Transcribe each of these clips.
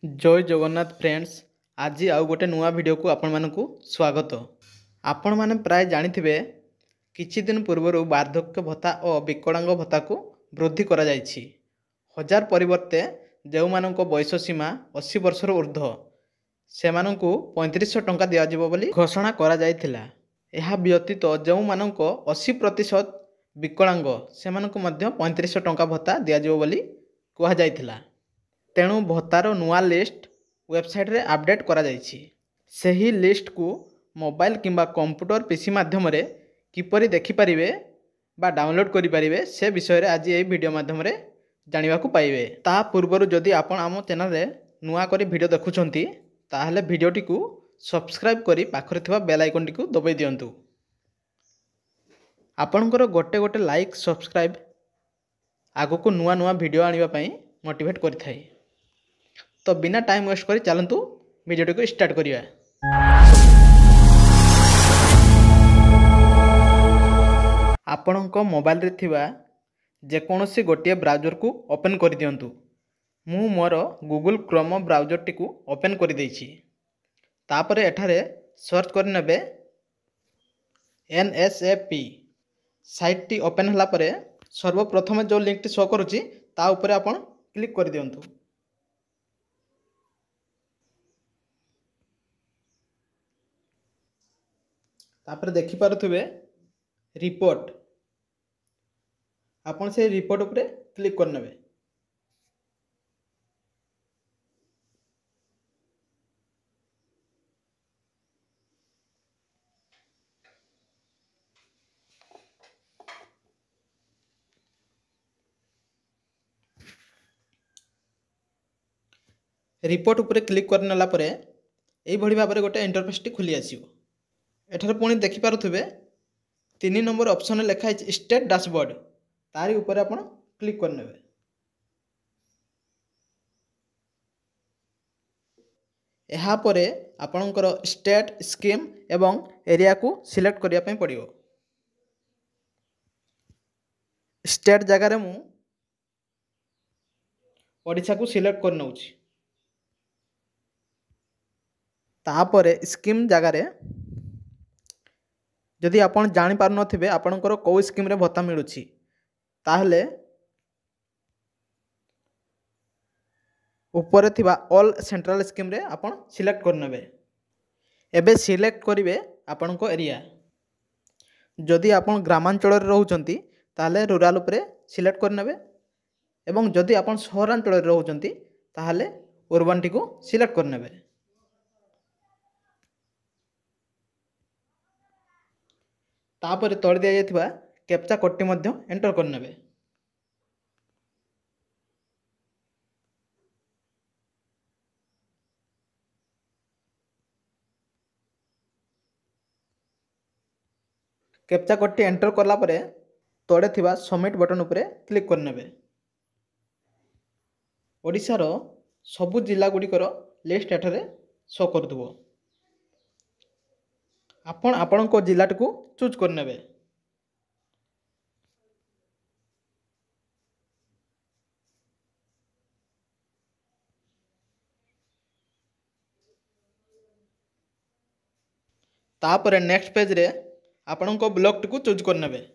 जय जगन्नाथ फ्रेंड्स। आज आउ गोटे नुआ वीडियो को आपण मानकु स्वागत। आपण माने प्राय जानिथिबे किछि दिन पूर्व वार्धक्य भत्ता और विकलांग भत्ता को वृद्धि करा जायछि। हजार परिवर्ते जो मानक बयस सीमा 80 वर्षर ऊर्ध्व से 3500 टंका दिया जिवो बोली घोषणा करा जायथिला। एहा व्यतीत जो मानक 80% विकलांग से 3500 टंका भत्ता दिया जिवो बोली कहा जायथिला। तेणु भत्तार नुआ लिस्ट वेबसाइट रे अपडेट करा जायछि। सही लिस्ट को मोबाइल किंबा कंप्यूटर पीसी माध्यम रे किपरि देखि परिबे बा डाउनलोड करि परिबे से विषय रे आज ए वीडियो माध्यम रे जानिबा को पाइबे। ता पूर्वरु जदि आपण आम चैनल रे नुआ करी वीडियो देखुछंती ताहले वीडियोटी को सब्सक्राइब करी पाखरे थिबा बेल आइकन टी को दबाई दियंतु। आपणकर गोटे गोटे लाइक सब्सक्राइब आगो को नुआ नुआ वीडियो आनिबा पई मोटिवेट करिथाय। तो बिना टाइम वेस्ट करी चलंतु वीडियोटी को स्टार्ट करिया। आपणको मोबाइल रे थिबा जेकोनोसी गोटे ब्राउजर को ओपन कर दियंतु। मु मोर गूगल क्रोम ब्राउजर टी को ओपन कर देइछि। तापरे एठारे सर्च कर नेबे NSAP साइट टी ओपन हला परे सर्वप्रथम जो लिंक टी शो करूची ता ऊपर आपण क्लिक कर दियंतु। तापर देखि पारुथिबे रिपोर्ट, आपण से रिपोर्ट ऊपर क्लिक कर नेबे। रिपोर्ट ऊपर क्लिक कर नेला परे एई भली भाबरे गोटे इंटरफेस टी खुली आसीबो। एठारे पुणी देखि पारुथिबे 3 नंबर ऑप्शन लिखा है स्टेट डैशबोर्ड, तारी ऊपर आपण क्लिक कर नेबे। एहा परे आपणकर स्टेट स्कीम एवं एरिया को सिलेक्ट करिया पई पड़ियो। स्टेट जगह रे मु ओडिशा को सिलेक्ट कर नउछि। तापरे स्कीम जगह रे जदि आपण जानि पार नथिबे आपणकर को स्कीम रे भत्ता मिलुछि ताहले ऊपर थिबा ऑल सेंट्रल स्कीम रे आपण सिलेक्ट कर नेबे। एबे सिलेक्ट करिवे आपणको एरिया। जदि आपण ग्रामांचल रे रहउचंती ताहले रूरल ऊपर सिलेक्ट कर नेबे एवं जदि आपण सहरांचल रे रहउचंती ताहले अर्बन टी को सिलेक्ट कर नेबे। तापर तळे दिया जायथिबा कैप्चा कोड टी मध्ये एंटर कर नेबे। कैप्चा कोड टी एंटर करला परे तळे थिबा सबमिट बटन ऊपर क्लिक कर नेबे। ओडिसा रो सबु जिल्ला गुडीकर लिस्ट एठारे शो करथबो। आपण आपणको जिल्लाट को चूज कर नेबे। तापर नेक्स्ट पेज रे आपणको ब्लॉक को चूज कर नेबे।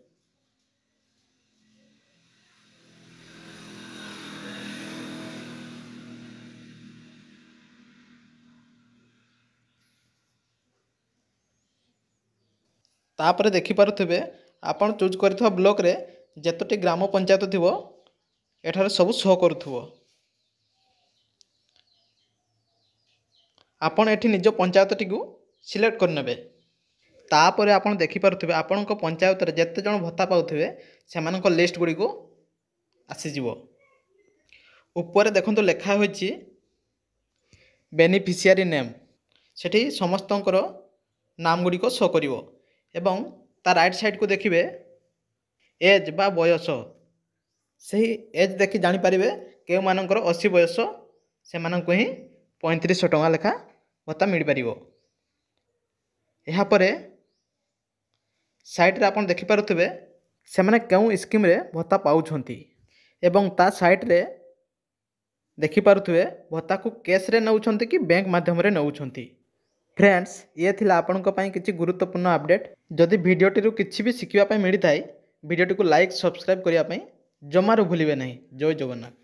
तापर देखि पारुथिबे आपण चूज करथिबा ब्लॉक रे जेतोटी ग्राम पंचायत थिबो एठारे सब शो करूथबो। आपण एठी निज पंचायत टी को सिलेक्ट कर नेबे। तापर आपण देखि पारुथिबे आपणको पंचायत रे जेते जण भत्ता पाउथिबे सेमानक लिस्ट गुडी को आसी जिवो। ऊपर देखंतु लेखा होईची बेनिफिशियरी नेम, सेठी समस्तंकर नाम गुडी को शो करिवो एवं ता राइट साइड को देखिए एज बा बयस, सही एज देखि जानि परिबे के मानकर 80 बयस से मानक ही 3500 टंका लेखा भत्ता मिल परिबो। एहा परे साइट रे आपण देखि पारुथिबे से माने केउ स्कीम रे भत्ता पाउछंती एवं ता साइट रे देखिपे भत्ता को कैश रे नौछंती कि बैंक माध्यम रे नौछंती। फ्रेंड्स ये थिला आपनका पई किछि गुरुत्वपूर्ण अपडेट। जदि भिडियोटी रु किछि भी शिखिबा पई मिलि थाए भिडियोटी को लाइक सब्सक्राइब करिया पई जमारू भूलिबे नहीं। जय जगन्नाथ।